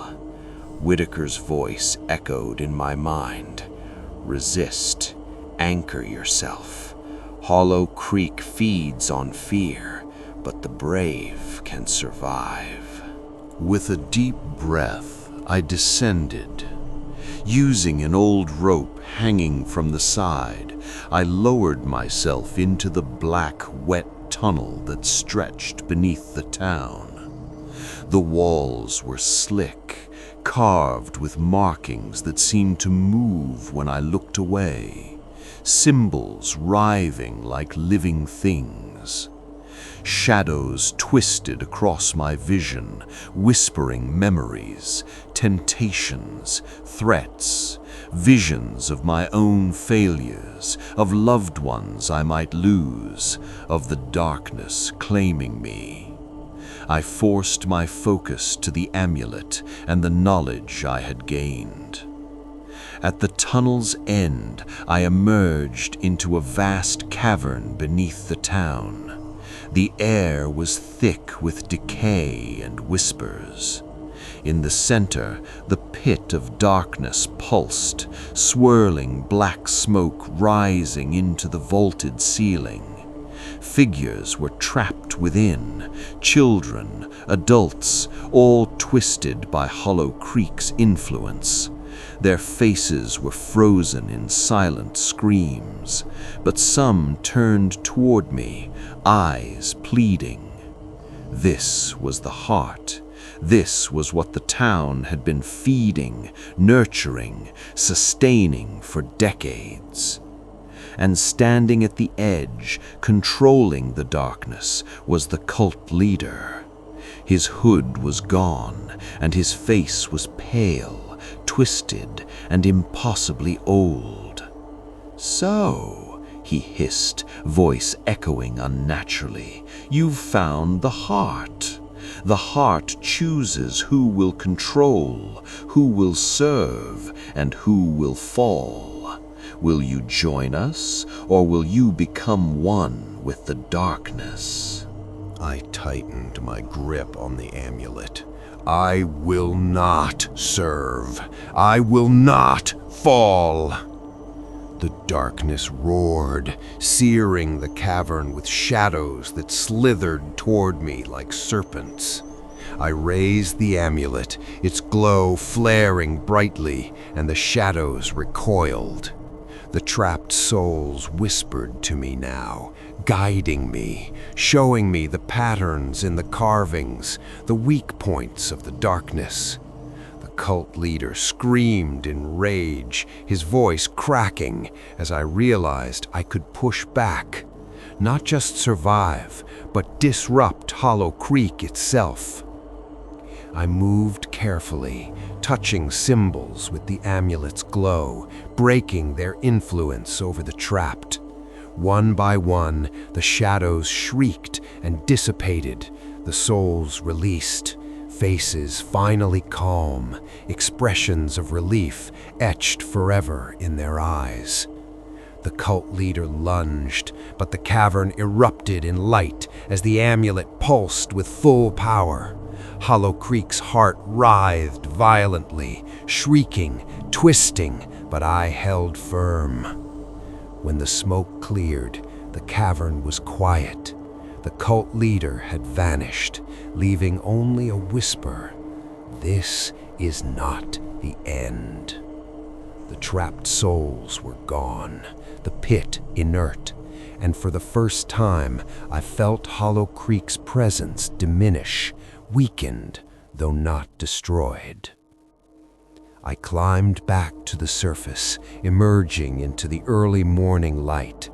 Whitaker's voice echoed in my mind. Resist. Anchor yourself. Hollow Creek feeds on fear, but the brave can survive. With a deep breath, I descended. Using an old rope hanging from the side, I lowered myself into the black, wet tunnel that stretched beneath the town. The walls were slick, carved with markings that seemed to move when I looked away, symbols writhing like living things. Shadows twisted across my vision, whispering memories, temptations, threats, visions of my own failures, of loved ones I might lose, of the darkness claiming me. I forced my focus to the amulet and the knowledge I had gained. At the tunnel's end, I emerged into a vast cavern beneath the town. The air was thick with decay and whispers. In the center, the pit of darkness pulsed, swirling black smoke rising into the vaulted ceiling. Figures were trapped within, children, adults, all twisted by Hollow Creek's influence. Their faces were frozen in silent screams, but some turned toward me, eyes pleading. This was the heart. This was what the town had been feeding, nurturing, sustaining for decades. And standing at the edge, controlling the darkness, was the cult leader. His hood was gone, and his face was pale, twisted, and impossibly old. "So," he hissed, voice echoing unnaturally, "you've found the heart. The heart chooses who will control, who will serve, and who will fall. Will you join us, or will you become one with the darkness?" I tightened my grip on the amulet. I will not serve. I will not fall. The darkness roared, searing the cavern with shadows that slithered toward me like serpents. I raised the amulet, its glow flaring brightly, and the shadows recoiled. The trapped souls whispered to me now, guiding me, showing me the patterns in the carvings, the weak points of the darkness. The cult leader screamed in rage, his voice cracking as I realized I could push back, not just survive, but disrupt Hollow Creek itself. I moved carefully, touching symbols with the amulet's glow, breaking their influence over the trapped. One by one, the shadows shrieked and dissipated, the souls released, faces finally calm, expressions of relief etched forever in their eyes. The cult leader lunged, but the cavern erupted in light as the amulet pulsed with full power. Hollow Creek's heart writhed violently, shrieking, twisting, but I held firm. When the smoke cleared, the cavern was quiet. The cult leader had vanished, leaving only a whisper. This is not the end. The trapped souls were gone, the pit inert, and for the first time I felt Hollow Creek's presence diminish, weakened, though not destroyed. I climbed back to the surface, emerging into the early morning light.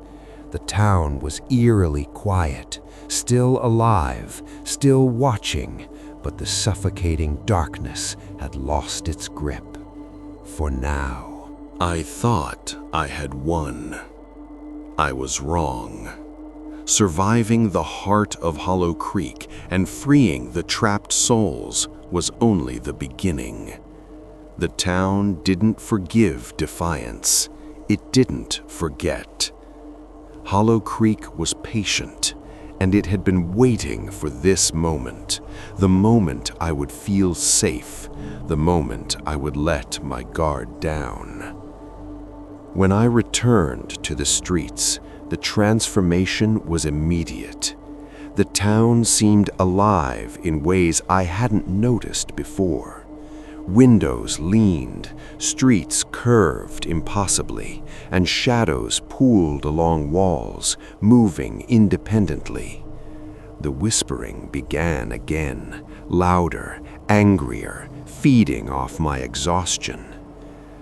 The town was eerily quiet, still alive, still watching, but the suffocating darkness had lost its grip. For now. I thought I had won. I was wrong. Surviving the heart of Hollow Creek and freeing the trapped souls was only the beginning. The town didn't forgive defiance. It didn't forget. Hollow Creek was patient, and it had been waiting for this moment, the moment I would feel safe, the moment I would let my guard down. When I returned to the streets, the transformation was immediate. The town seemed alive in ways I hadn't noticed before. Windows leaned, streets curved impossibly, and shadows pooled along walls, moving independently. The whispering began again, louder, angrier, feeding off my exhaustion.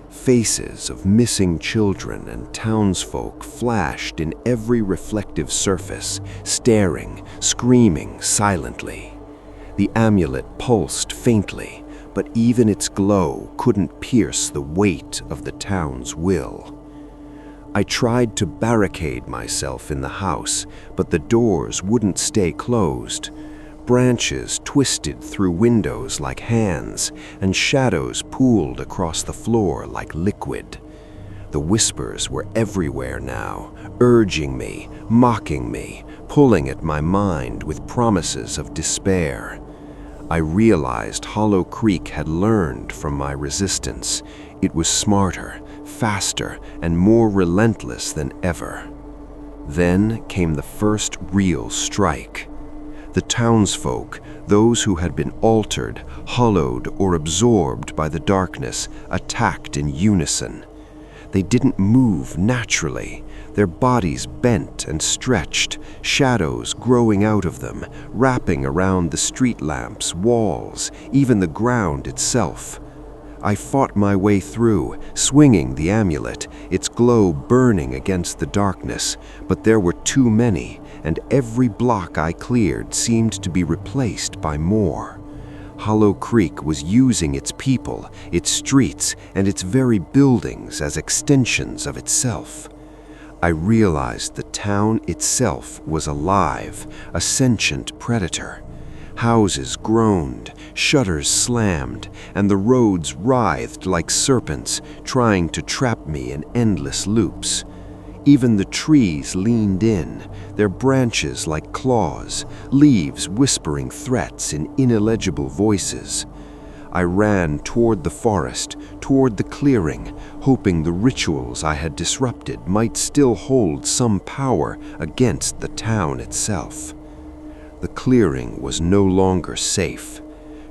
Faces of missing children and townsfolk flashed in every reflective surface, staring, screaming silently. The amulet pulsed faintly, but even its glow couldn't pierce the weight of the town's will. I tried to barricade myself in the house, but the doors wouldn't stay closed. Branches twisted through windows like hands, and shadows pooled across the floor like liquid. The whispers were everywhere now, urging me, mocking me, pulling at my mind with promises of despair. I realized Hollow Creek had learned from my resistance. It was smarter, faster, and more relentless than ever. Then came the first real strike. The townsfolk, those who had been altered, hollowed, or absorbed by the darkness, attacked in unison. They didn't move naturally. Their bodies bent and stretched, shadows growing out of them, wrapping around the street lamps, walls, even the ground itself. I fought my way through, swinging the amulet, its glow burning against the darkness, but there were too many, and every block I cleared seemed to be replaced by more. Hollow Creek was using its people, its streets, and its very buildings as extensions of itself. I realized the town itself was alive, a sentient predator. Houses groaned, shutters slammed, and the roads writhed like serpents, trying to trap me in endless loops. Even the trees leaned in, their branches like claws, leaves whispering threats in intelligible voices. I ran toward the forest, toward the clearing, hoping the rituals I had disrupted might still hold some power against the town itself. The clearing was no longer safe.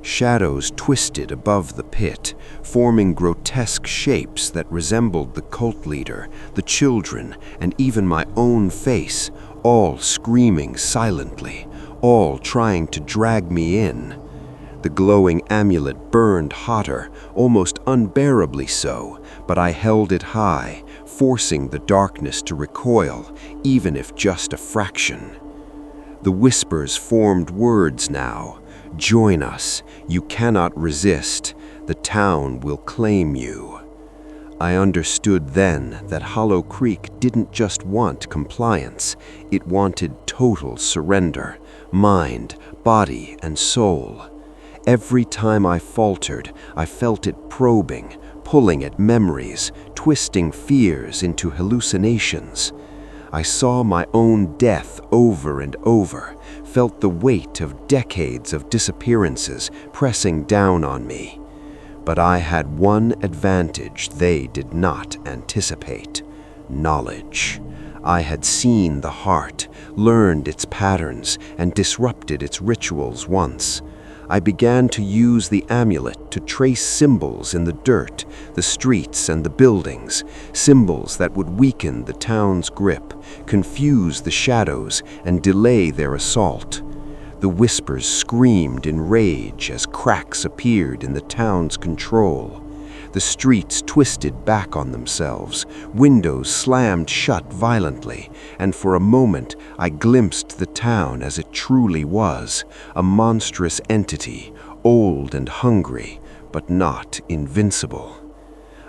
Shadows twisted above the pit, forming grotesque shapes that resembled the cult leader, the children, and even my own face, all screaming silently, all trying to drag me in. The glowing amulet burned hotter, almost unbearably so, but I held it high, forcing the darkness to recoil, even if just a fraction. The whispers formed words now. Join us. You cannot resist. The town will claim you. I understood then that Hollow Creek didn't just want compliance. It wanted total surrender, mind, body, and soul. Every time I faltered, I felt it probing, pulling at memories, twisting fears into hallucinations. I saw my own death over and over, felt the weight of decades of disappearances pressing down on me. But I had one advantage they did not anticipate: knowledge. I had seen the heart, learned its patterns, and disrupted its rituals once. I began to use the amulet to trace symbols in the dirt, the streets, and the buildings, symbols that would weaken the town's grip, confuse the shadows, and delay their assault. The whispers screamed in rage as cracks appeared in the town's control. The streets twisted back on themselves, windows slammed shut violently, and for a moment I glimpsed the town as it truly was, a monstrous entity, old and hungry, but not invincible.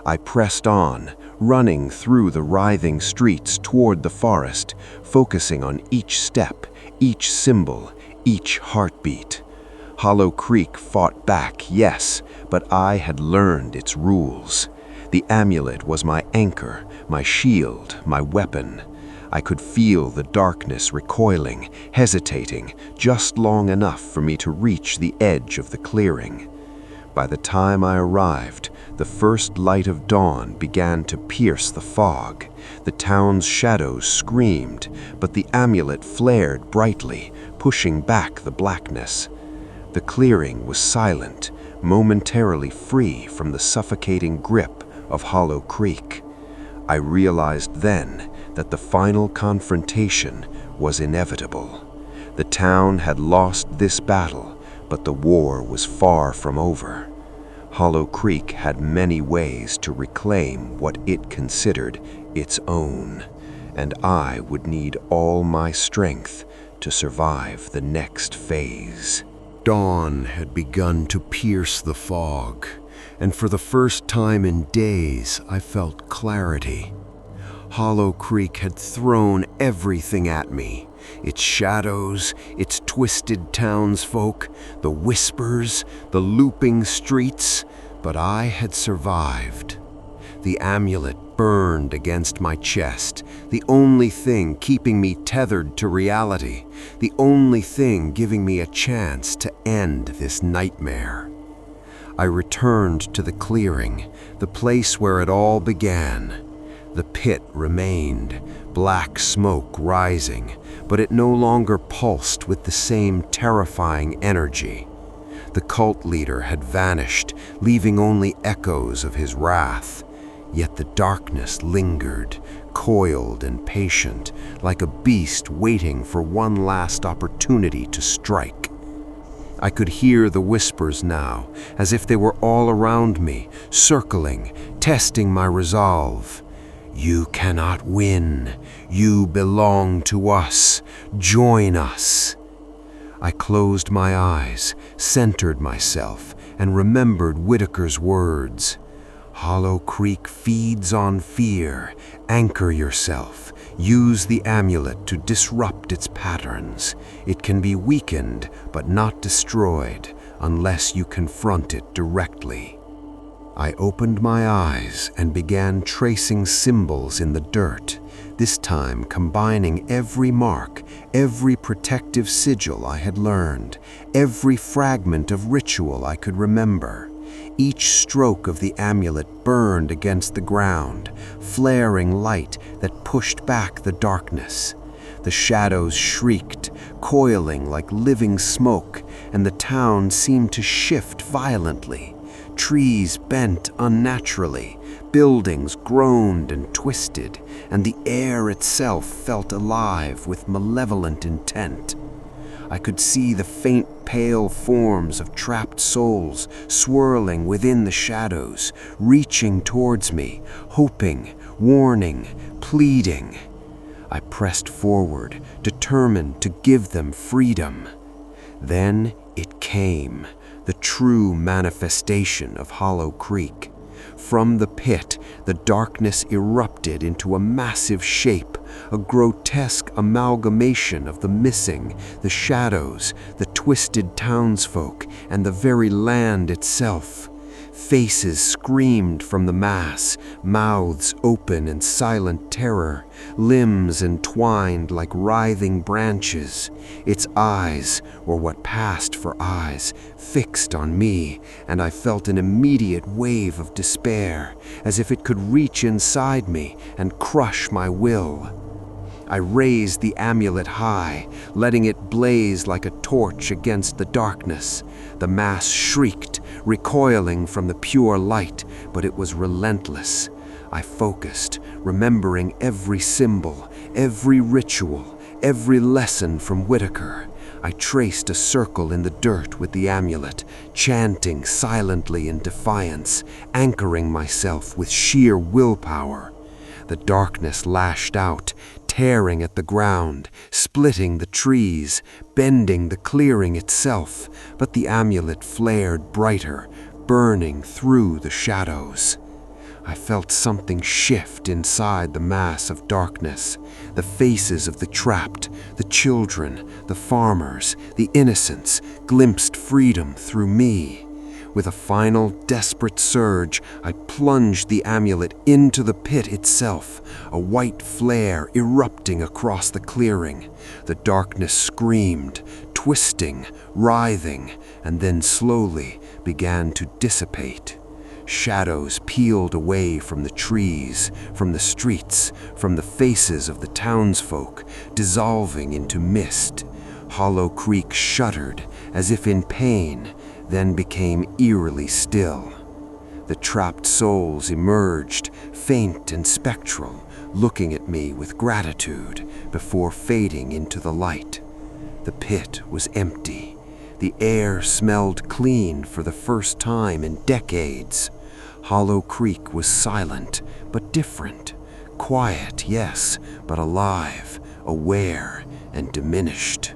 I pressed on, running through the writhing streets toward the forest, focusing on each step, each symbol, each heartbeat. Hollow Creek fought back, yes, but I had learned its rules. The amulet was my anchor, my shield, my weapon. I could feel the darkness recoiling, hesitating, just long enough for me to reach the edge of the clearing. By the time I arrived, the first light of dawn began to pierce the fog. The town's shadows screamed, but the amulet flared brightly, pushing back the blackness. The clearing was silent, momentarily free from the suffocating grip of Hollow Creek. I realized then that the final confrontation was inevitable. The town had lost this battle, but the war was far from over. Hollow Creek had many ways to reclaim what it considered its own, and I would need all my strength to survive the next phase. Dawn had begun to pierce the fog, and for the first time in days I felt clarity. Hollow Creek had thrown everything at me: its shadows, its twisted townsfolk, the whispers, the looping streets, but I had survived. The amulet burned against my chest, the only thing keeping me tethered to reality, the only thing giving me a chance to end this nightmare. I returned to the clearing, the place where it all began. The pit remained, black smoke rising, but it no longer pulsed with the same terrifying energy. The cult leader had vanished, leaving only echoes of his wrath. Yet the darkness lingered, coiled and patient, like a beast waiting for one last opportunity to strike. I could hear the whispers now, as if they were all around me, circling, testing my resolve. You cannot win. You belong to us. Join us. I closed my eyes, centered myself, and remembered Whitaker's words. Hollow Creek feeds on fear. Anchor yourself. Use the amulet to disrupt its patterns. It can be weakened, but not destroyed, unless you confront it directly. I opened my eyes and began tracing symbols in the dirt, this time combining every mark, every protective sigil I had learned, every fragment of ritual I could remember. Each stroke of the amulet burned against the ground, flaring light that pushed back the darkness. The shadows shrieked, coiling like living smoke, and the town seemed to shift violently. Trees bent unnaturally, buildings groaned and twisted, and the air itself felt alive with malevolent intent. I could see the faint, pale forms of trapped souls swirling within the shadows, reaching towards me, hoping, warning, pleading. I pressed forward, determined to give them freedom. Then it came, the true manifestation of Hollow Creek. From the pit, the darkness erupted into a massive shape, a grotesque amalgamation of the missing, the shadows, the twisted townsfolk, and the very land itself. Faces screamed from the mass, mouths open in silent terror, limbs entwined like writhing branches. Its eyes, or what passed for eyes, fixed on me, and I felt an immediate wave of despair, as if it could reach inside me and crush my will. I raised the amulet high, letting it blaze like a torch against the darkness. The mass shrieked, recoiling from the pure light, but it was relentless. I focused, remembering every symbol, every ritual, every lesson from Whitaker. I traced a circle in the dirt with the amulet, chanting silently in defiance, anchoring myself with sheer willpower. The darkness lashed out, tearing at the ground, splitting the trees, bending the clearing itself, but the amulet flared brighter, burning through the shadows. I felt something shift inside the mass of darkness. The faces of the trapped, the children, the farmers, the innocents glimpsed freedom through me. With a final, desperate surge, I plunged the amulet into the pit itself, a white flare erupting across the clearing. The darkness screamed, twisting, writhing, and then slowly began to dissipate. Shadows peeled away from the trees, from the streets, from the faces of the townsfolk, dissolving into mist. Hollow Creek shuddered, as if in pain, then became eerily still. The trapped souls emerged, faint and spectral, looking at me with gratitude before fading into the light. The pit was empty. The air smelled clean for the first time in decades. Hollow Creek was silent, but different. Quiet, yes, but alive, aware, and diminished.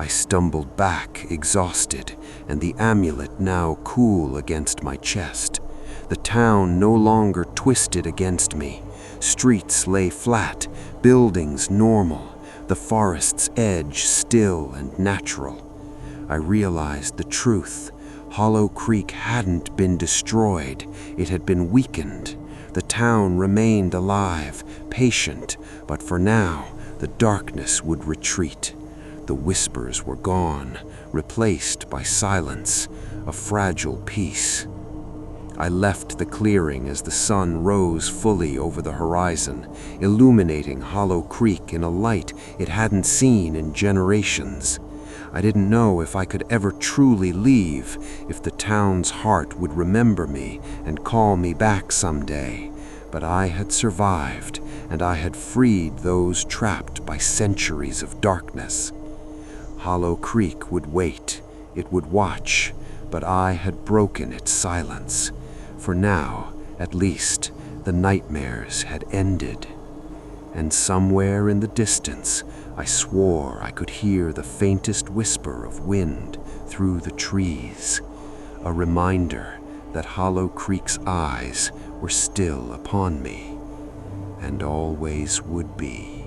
I stumbled back, exhausted, and the amulet now cool against my chest. The town no longer twisted against me. Streets lay flat, buildings normal, the forest's edge still and natural. I realized the truth. Hollow Creek hadn't been destroyed, it had been weakened. The town remained alive, patient, but for now, the darkness would retreat. The whispers were gone, replaced by silence, a fragile peace. I left the clearing as the sun rose fully over the horizon, illuminating Hollow Creek in a light it hadn't seen in generations. I didn't know if I could ever truly leave, if the town's heart would remember me and call me back someday. But I had survived, and I had freed those trapped by centuries of darkness. Hollow Creek would wait, it would watch, but I had broken its silence. For now, at least, the nightmares had ended. And somewhere in the distance, I swore I could hear the faintest whisper of wind through the trees, a reminder that Hollow Creek's eyes were still upon me, and always would be.